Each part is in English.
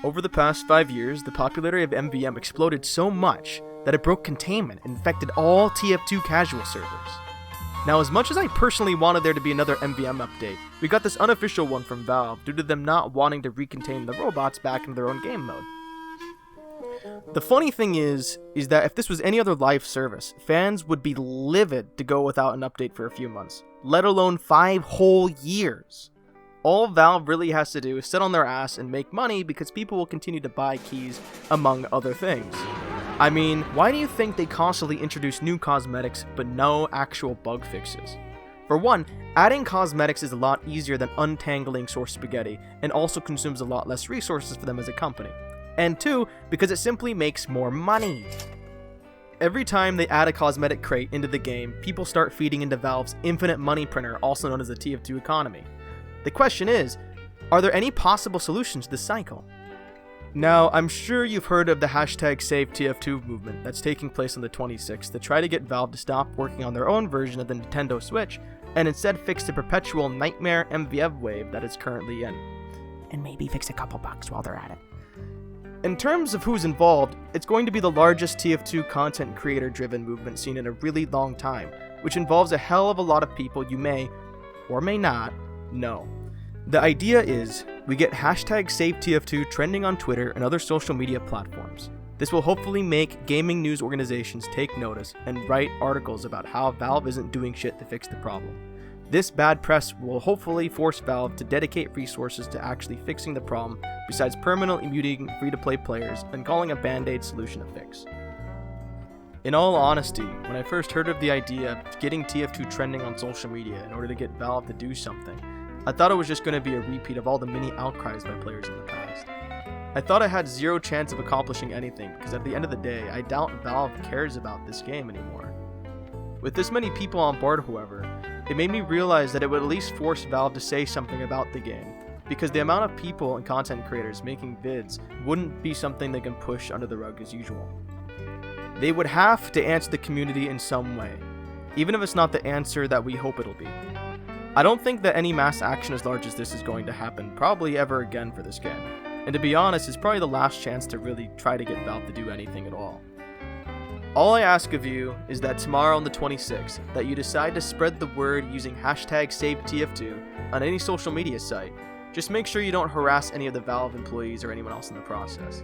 Over the past 5 years, the popularity of MVM exploded so much that it broke containment and infected all TF2 casual servers. Now, as much as I personally wanted there to be another MVM update, we got this unofficial one from Valve due to them not wanting to recontain the robots back into their own game mode. The funny thing is that if this was any other live service, fans would be livid to go without an update for a few months, let alone 5 whole years. All Valve really has to do is sit on their ass and make money because people will continue to buy keys, among other things. I mean, why do you think they constantly introduce new cosmetics but no actual bug fixes? For one, adding cosmetics is a lot easier than untangling source spaghetti and also consumes a lot less resources for them as a company. And 2, because it simply makes more money. Every time they add a cosmetic crate into the game, people start feeding into Valve's infinite money printer, also known as the TF2 economy. The question is, are there any possible solutions to this cycle? Now, I'm sure you've heard of the hashtag Save TF2 movement that's taking place on the 26th to try to get Valve to stop working on their own version of the Nintendo Switch and instead fix the perpetual nightmare MVM wave that it's currently in. And maybe fix a couple bugs while they're at it. In terms of who's involved, it's going to be the largest TF2 content creator-driven movement seen in a really long time, which involves a hell of a lot of people you may, or may not, know. The idea is, we get hashtag SaveTF2 trending on Twitter and other social media platforms. This will hopefully make gaming news organizations take notice and write articles about how Valve isn't doing shit to fix the problem. This bad press will hopefully force Valve to dedicate resources to actually fixing the problem, besides permanently muting free-to-play players and calling a band-aid solution a fix. In all honesty, when I first heard of the idea of getting TF2 trending on social media in order to get Valve to do something, I thought it was just going to be a repeat of all the mini outcries by players in the past. I thought I had zero chance of accomplishing anything, because at the end of the day, I doubt Valve cares about this game anymore. With this many people on board, however, it made me realize that it would at least force Valve to say something about the game, because the amount of people and content creators making vids wouldn't be something they can push under the rug as usual. They would have to answer the community in some way, even if it's not the answer that we hope it'll be. I don't think that any mass action as large as this is going to happen probably ever again for this game, and to be honest, it's probably the last chance to really try to get Valve to do anything at all. All I ask of you is that tomorrow on the 26th, that you decide to spread the word using hashtag SaveTF2 on any social media site. Just make sure you don't harass any of the Valve employees or anyone else in the process.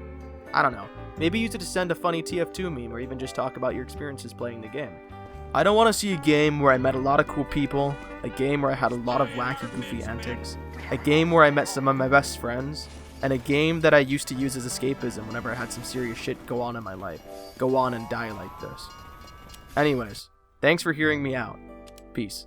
I don't know, maybe use it to send a funny TF2 meme or even just talk about your experiences playing the game. I don't want to see a game where I met a lot of cool people, a game where I had a lot of wacky, goofy antics, a game where I met some of my best friends, and a game that I used to use as escapism whenever I had some serious shit go on in my life. Go on and die like this. Anyways, thanks for hearing me out. Peace.